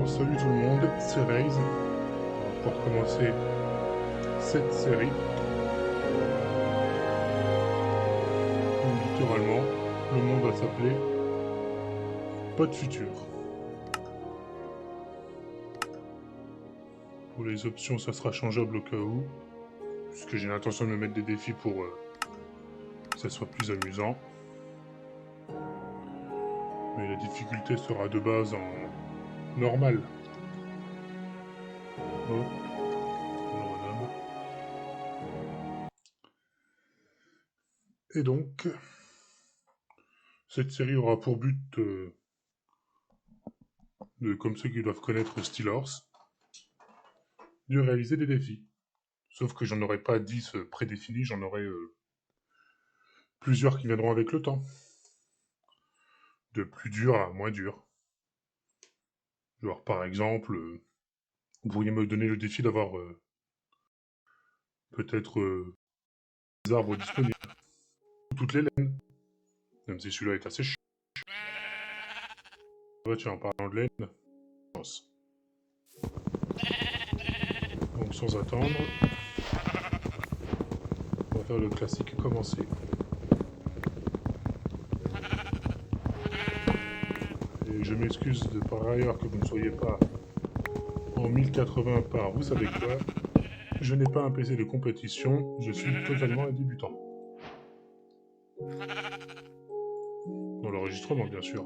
Bon, salut tout le monde, c'est Raze. Pour commencer cette série, littéralement, le monde va s'appeler Pas de futur. Pour les options, ça sera changeable au cas où, puisque j'ai l'intention de me mettre des défis pour que ça soit plus amusant. Mais la difficulté sera de base en normal. Hop, on le renomme. Et donc, cette série aura pour but comme ceux qui doivent connaître Steel Horse, de réaliser des défis. Sauf que j'en aurai pas 10 prédéfinis, j'en aurai plusieurs qui viendront avec le temps. De plus dur à moins dur. Genre par exemple, vous pourriez me donner le défi d'avoir peut-être des arbres disponibles. Ou toutes les laines. Même si celui-là est assez chiant. Ouais, tiens, en parlant de laine, chance. Donc sans attendre, on va faire le classique commencer. Et je m'excuse de par ailleurs que vous ne soyez pas en 1080 par vous savez quoi. Je n'ai pas un PC de compétition, je suis totalement un débutant. Dans l'enregistrement, bien sûr.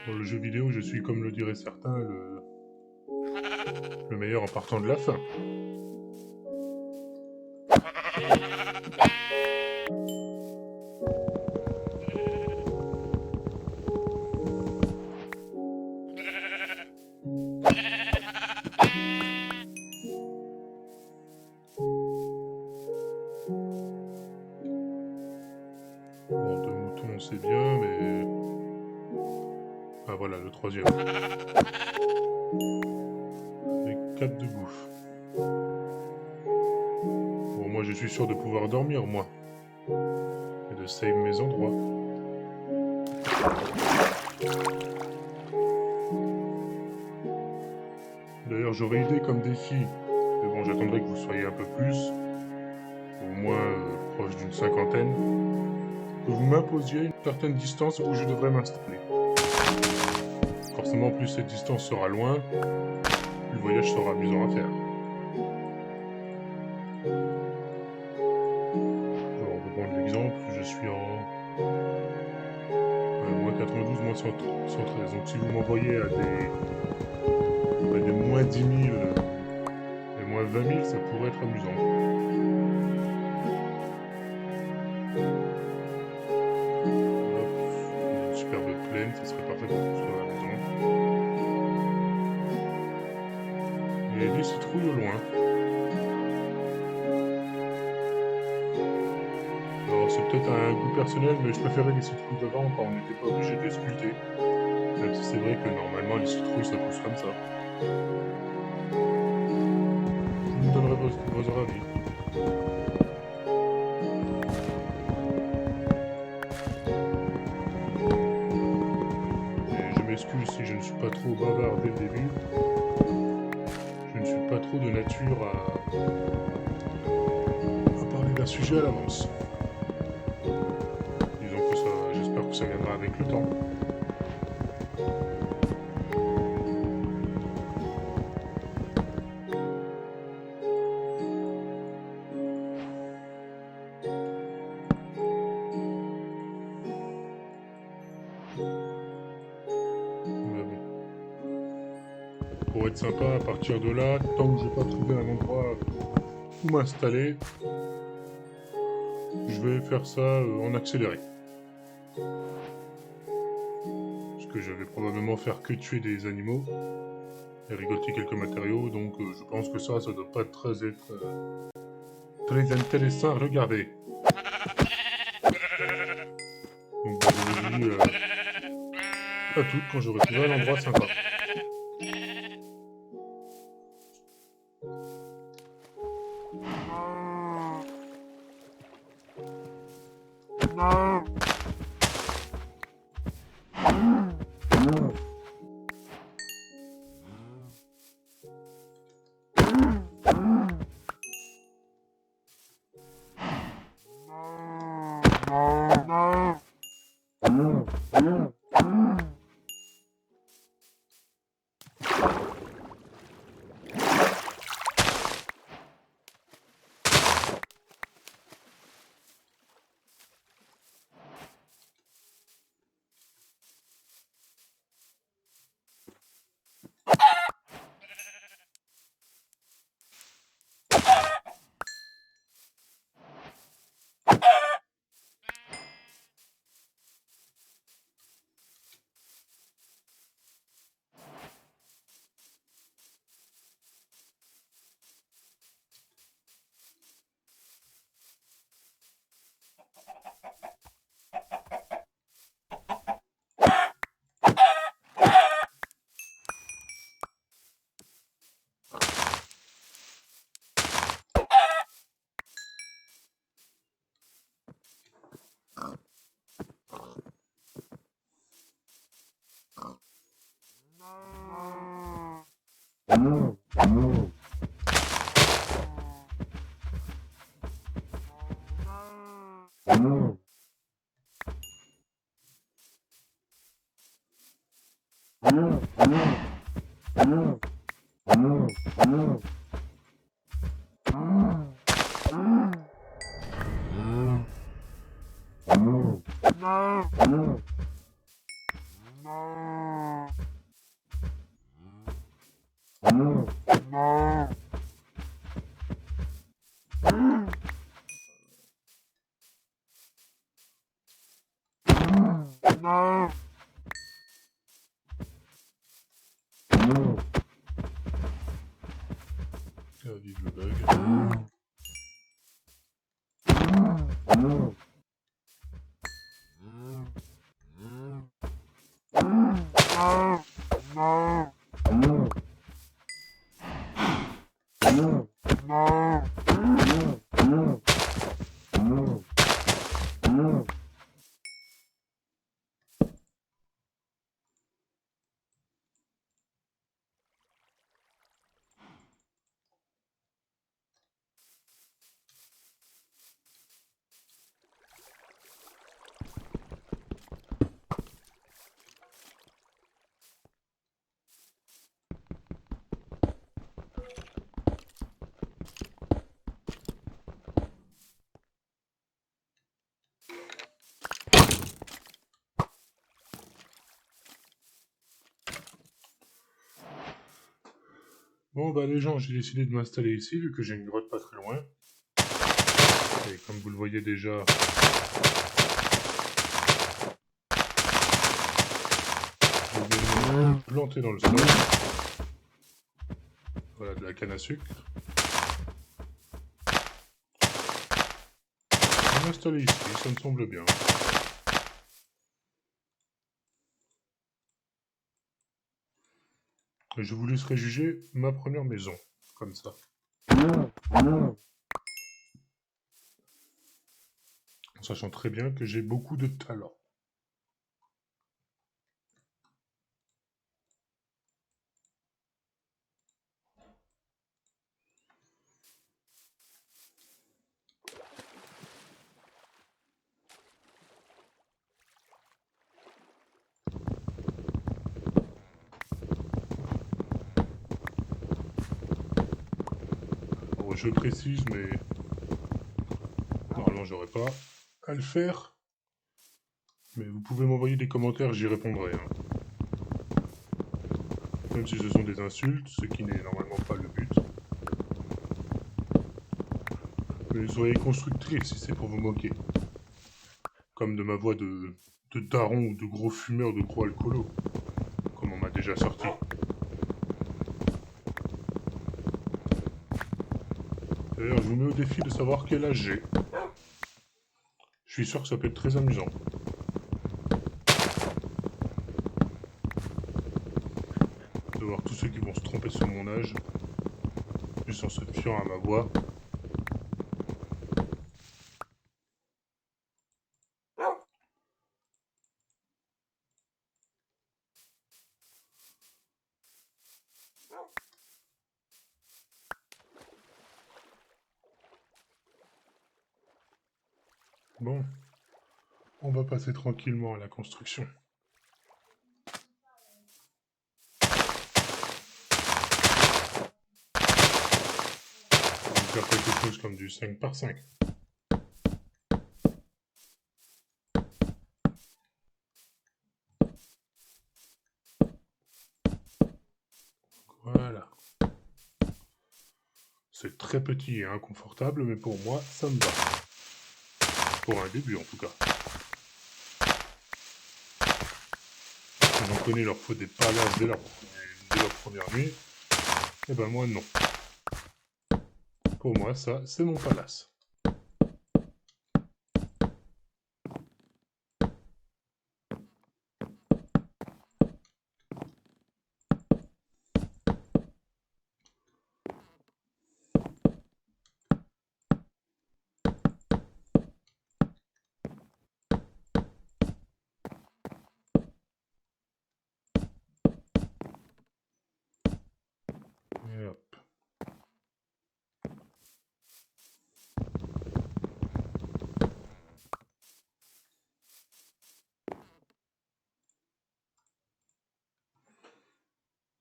Dans le jeu vidéo, je suis, comme le diraient certains, le meilleur en partant de la fin. Bon, 2 moutons, c'est bien, mais... Ah voilà, le troisième. Avec 4 de bouffe. Bon, moi je suis sûr de pouvoir dormir, moi. Et de save mes endroits. D'ailleurs, j'aurais idée comme défi, mais bon, j'attendrai que vous soyez un peu plus, au moins proche d'une cinquantaine, que vous m'imposiez une certaine distance où je devrais m'installer. Forcément, plus cette distance sera loin, plus le voyage sera amusant à faire. Genre, pour prendre l'exemple, je suis en moins 92, moins 113. Donc si vous m'envoyez à des moins 10 000 et moins 20 000, ça pourrait être amusant. Hop, une superbe plaine, ça serait parfait pour construire la maison. Et des citrouilles au loin. Alors c'est peut-être un goût personnel, mais je préférais les citrouilles devant quand on n'était pas obligé de les sculpter. Même si c'est vrai que normalement les citrouilles ça pousse comme ça. Vous me donnerez vos avis. Et je m'excuse si je ne suis pas trop bavard dès le début. Je ne suis pas trop de nature à parler d'un sujet à l'avance. Disons que ça, j'espère que ça viendra avec le temps. Mais bon. Pour être sympa, à partir de là, tant que j'ai pas trouvé un endroit où m'installer, je vais faire ça en accéléré. Parce que je vais probablement faire que tuer des animaux et récolter quelques matériaux, donc je pense que ça doit pas être très intéressant à regarder. Donc je vous dis à toutes quand j'aurai trouvé un endroit sympa. Vive le bug. Bon bah les gens, j'ai décidé de m'installer ici vu que j'ai une grotte pas très loin. Et comme vous le voyez déjà, je vais me planter dans le sol. Voilà, de la canne à sucre. Je vais m'installer ici, ça me semble bien. Et je vous laisserai juger ma première maison, comme ça. En sachant très bien que j'ai beaucoup de talent. Alors, je précise, mais normalement j'aurais pas à le faire. Mais vous pouvez m'envoyer des commentaires, j'y répondrai. Hein. Même si ce sont des insultes, ce qui n'est normalement pas le but. Mais soyez constructifs si c'est pour vous moquer. Comme de ma voix de daron ou de gros fumeur, de gros alcoolo. Comme on m'a déjà sorti. D'ailleurs, je vous mets au défi de savoir quel âge j'ai. Je suis sûr que ça peut être très amusant. De voir tous ceux qui vont se tromper sur mon âge. Juste en se fiant à ma voix. Bon. On va passer tranquillement à la construction. On va faire quelque chose comme du 5 par 5. Voilà. C'est très petit et inconfortable, mais pour moi, ça me va. Pour un début, en tout cas. J'en connais, il leur faut des palaces dès leur première nuit. Et ben moi, non. Pour moi, ça, c'est mon palace. Et hop.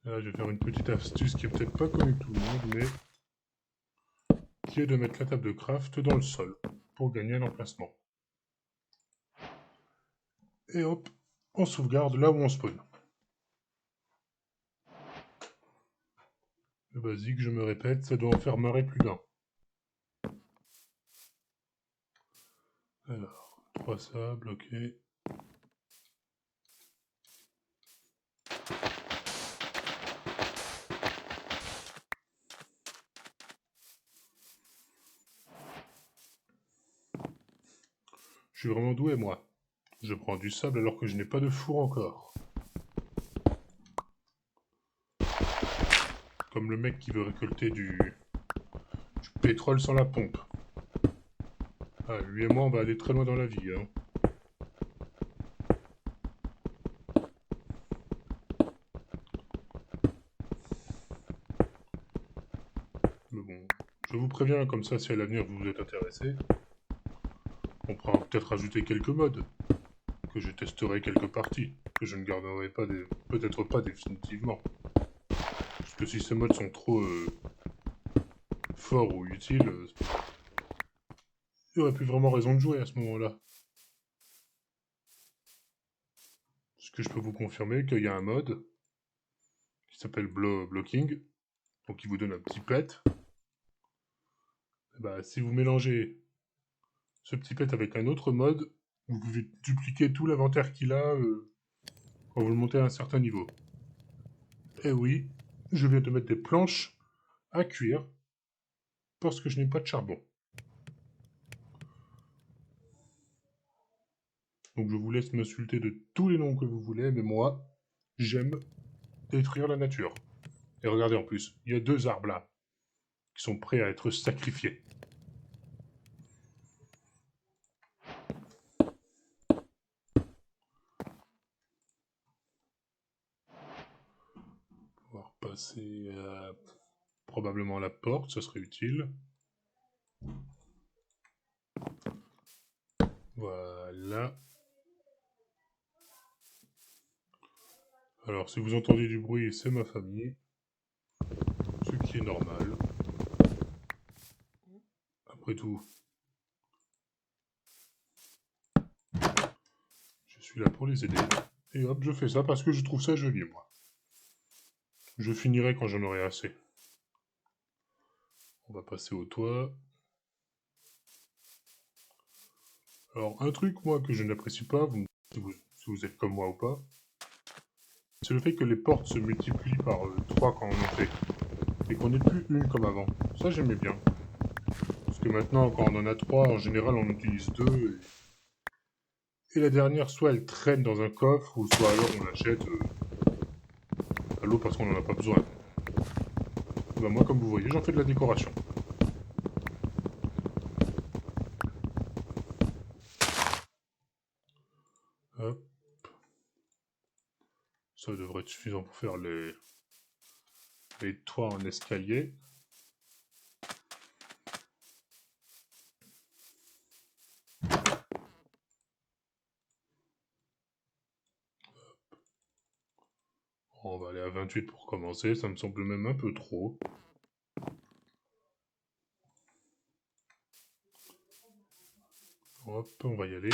Là, je vais faire une petite astuce qui est peut-être pas connue de tout le monde, mais qui est de mettre la table de craft dans le sol pour gagner un emplacement. Et hop, on sauvegarde là où on spawn. Le basique, je me répète, ça doit en faire marrer plus d'un. Alors, 3 sables, ok. Je suis vraiment doué, moi. Je prends du sable alors que je n'ai pas de four encore. Comme le mec qui veut récolter du pétrole sans la pompe. Ah, lui et moi, on va aller très loin dans la vie, hein. Mais bon, je vous préviens, comme ça, si à l'avenir vous êtes intéressé, on pourra peut-être rajouter quelques modes, que je testerai quelques parties, que je ne garderai pas peut-être pas définitivement. Parce que si ces modes sont trop forts ou utiles, il n'y aurait plus vraiment raison de jouer à ce moment-là. Parce que je peux vous confirmer qu'il y a un mode qui s'appelle Blocking, donc qui vous donne un petit pet. Et bah, si vous mélangez ce petit pet avec un autre mode, vous pouvez dupliquer tout l'inventaire qu'il a quand vous le montez à un certain niveau. Et oui, je viens de mettre des planches à cuire parce que je n'ai pas de charbon. Donc je vous laisse m'insulter de tous les noms que vous voulez, mais moi, j'aime détruire la nature. Et regardez en plus, il y a 2 arbres là qui sont prêts à être sacrifiés. On va repasser probablement à la porte, ça serait utile. Voilà. Alors, si vous entendez du bruit, c'est ma famille. Ce qui est normal. Après tout, je suis là pour les aider. Et hop, je fais ça parce que je trouve ça joli, moi. Je finirai quand j'en aurai assez. On va passer au toit. Alors, un truc, moi, que je n'apprécie pas, vous me dites si vous êtes comme moi ou pas, c'est le fait que les portes se multiplient par 3 quand on en fait. Et qu'on n'ait plus une comme avant. Ça, j'aimais bien. Parce que maintenant, quand on en a 3, en général, on utilise 2. Et la dernière, soit elle traîne dans un coffre, ou soit alors on l'achète à l'eau parce qu'on n'en a pas besoin. Bah moi, comme vous voyez, j'en fais de la décoration. Hop. Ça devrait être suffisant pour faire les toits en escalier. On va aller à 28 pour commencer, ça me semble même un peu trop. Hop, on va y aller.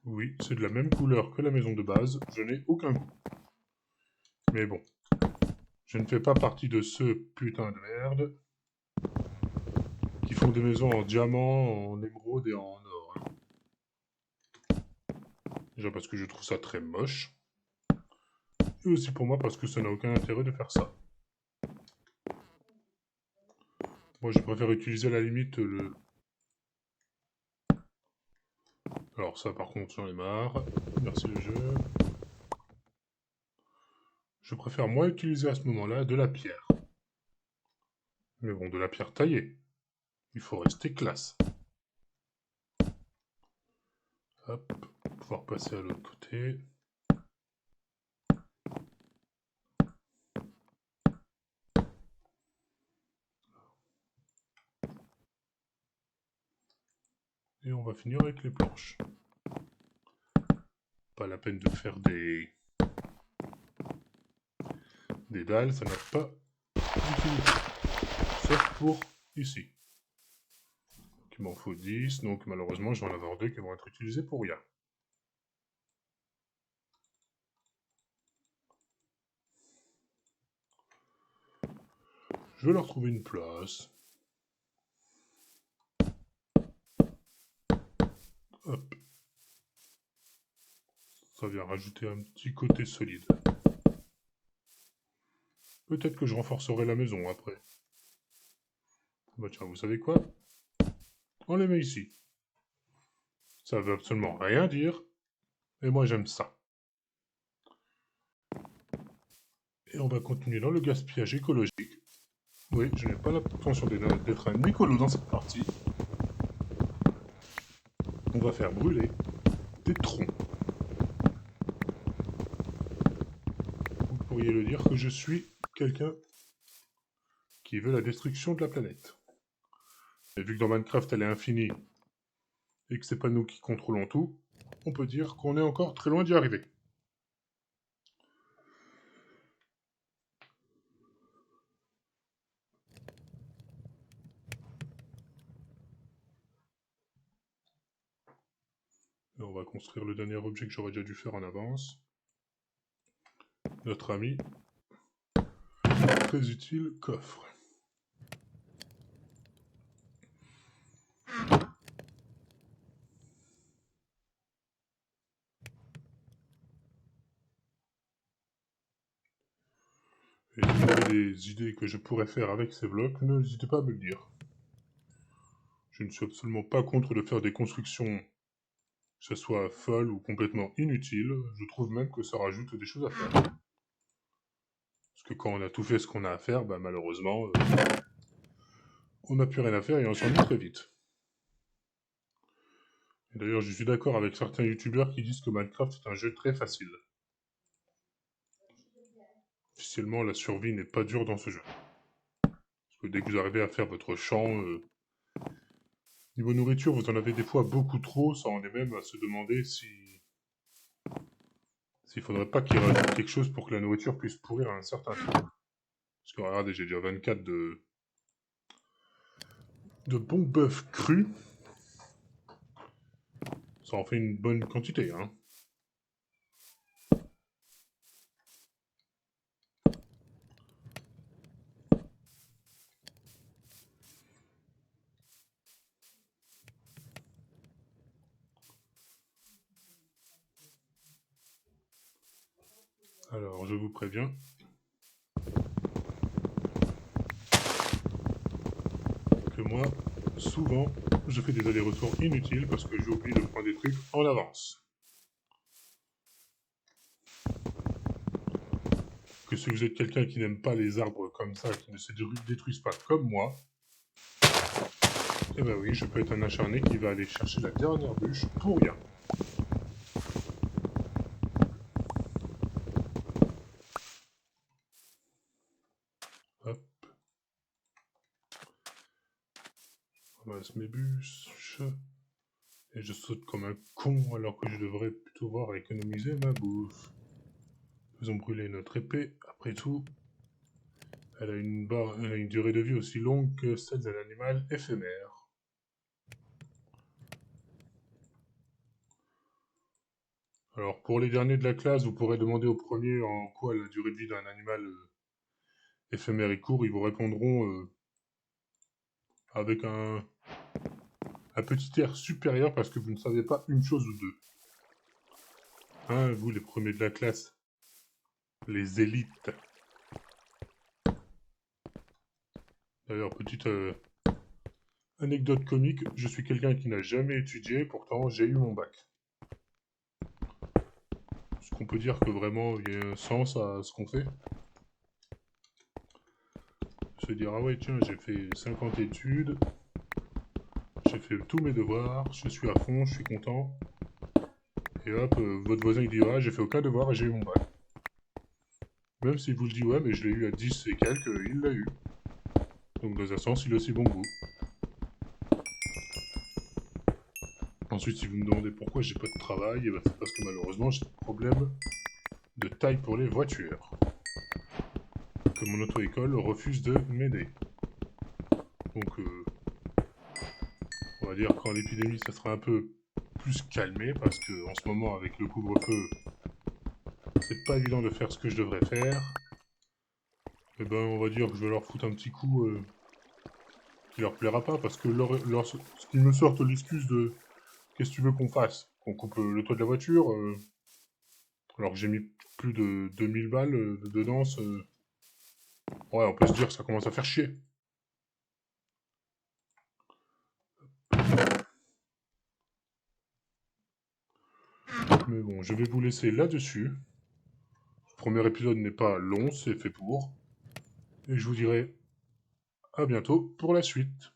Oui, c'est de la même couleur que la maison de base, je n'ai aucun goût. Mais bon, je ne fais pas partie de ceux putain de merde qui font des maisons en diamant, en émeraude et en or. Déjà parce que je trouve ça très moche. Et aussi pour moi parce que ça n'a aucun intérêt de faire ça. Moi je préfère utiliser à la limite le... Alors ça par contre j'en ai marre. Merci le jeu. Je préfère moi utiliser à ce moment-là de la pierre. Mais bon, de la pierre taillée. Il faut rester classe. Hop, pouvoir passer à l'autre côté. Et on va finir avec les planches. Pas la peine de faire des dalles, ça n'a pas d'utilité. Sauf pour ici. Donc il m'en faut 10, donc malheureusement je vais en avoir 2 qui vont être utilisés pour rien. Je vais leur trouver une place. Hop. Ça vient rajouter un petit côté solide. Peut-être que je renforcerai la maison après. Bah tiens, vous savez quoi? On les met ici. Ça veut absolument rien dire. Et moi j'aime ça. Et on va continuer dans le gaspillage écologique. Oui, je n'ai pas l'intention d'être un écolo dans cette partie. On va faire brûler des troncs. Vous pourriez le dire que je suis quelqu'un qui veut la destruction de la planète. Et vu que dans Minecraft elle est infinie, et que c'est pas nous qui contrôlons tout, on peut dire qu'on est encore très loin d'y arriver. Et on va construire le dernier objet que j'aurais déjà dû faire en avance. Notre ami. Très utile coffre. Et si vous avez des idées que je pourrais faire avec ces blocs, n'hésitez pas à me le dire. Je ne suis absolument pas contre de faire des constructions, que ce soit folles ou complètement inutiles. Je trouve même que ça rajoute des choses à faire. Parce que quand on a tout fait ce qu'on a à faire, bah malheureusement, on n'a plus rien à faire et on s'ennuie très vite. Et d'ailleurs, je suis d'accord avec certains youtubeurs qui disent que Minecraft est un jeu très facile. Officiellement, la survie n'est pas dure dans ce jeu. Parce que dès que vous arrivez à faire votre champ, niveau nourriture, vous en avez des fois beaucoup trop, ça en est même à se demander s'il faudrait pas qu'ils rajoutent quelque chose pour que la nourriture puisse pourrir à un certain temps. Parce que regardez, j'ai déjà 24 de bons bœufs crus. Ça en fait une bonne quantité, hein. Alors, je vous préviens. Que moi, souvent, je fais des allers-retours inutiles parce que j'ai oublié de prendre des trucs en avance. Que si vous êtes quelqu'un qui n'aime pas les arbres comme ça, qui ne se détruisent pas comme moi, eh ben oui, je peux être un acharné qui va aller chercher la dernière bûche pour rien. Hop. On ramasse mes bûches. Et je saute comme un con alors que je devrais plutôt voir à économiser ma bouffe. Faisons brûler notre épée, après tout. Elle a une durée de vie aussi longue que celle d'un animal éphémère. Alors pour les derniers de la classe, vous pourrez demander au premier en quoi la durée de vie d'un animal éphémère est court. Ils vous répondront avec un petit air supérieur parce que vous ne savez pas une chose ou deux. Hein, vous les premiers de la classe, les élites. D'ailleurs, petite anecdote comique, je suis quelqu'un qui n'a jamais étudié, pourtant j'ai eu mon bac. Est-ce qu'on peut dire que vraiment il y a un sens à ce qu'on fait? Se dire, ah ouais, tiens, j'ai fait 50 études, j'ai fait tous mes devoirs, je suis à fond, je suis content. Et hop, votre voisin il dit, ah, j'ai fait aucun devoir et j'ai eu mon bac. Même s'il vous le dit, ouais, mais je l'ai eu à 10 et quelques, il l'a eu. Donc dans un sens, il a aussi bon goût. Ensuite, si vous me demandez pourquoi j'ai pas de travail, ben, c'est parce que malheureusement j'ai des problèmes de taille pour les voitures. Que mon auto-école refuse de m'aider. Donc, on va dire qu'en l'épidémie, ça sera un peu plus calmé, parce que en ce moment, avec le couvre-feu, c'est pas évident de faire ce que je devrais faire. Et ben, on va dire que je vais leur foutre un petit coup qui leur plaira pas, parce que qu'ils me sortent l'excuse de qu'est-ce que tu veux qu'on fasse? Qu'on coupe le toit de la voiture alors que j'ai mis plus de 2000 balles dedans. Ouais, on peut se dire que ça commence à faire chier. Mais bon, je vais vous laisser là-dessus. Ce premier épisode n'est pas long, c'est fait pour. Et je vous dirai à bientôt pour la suite.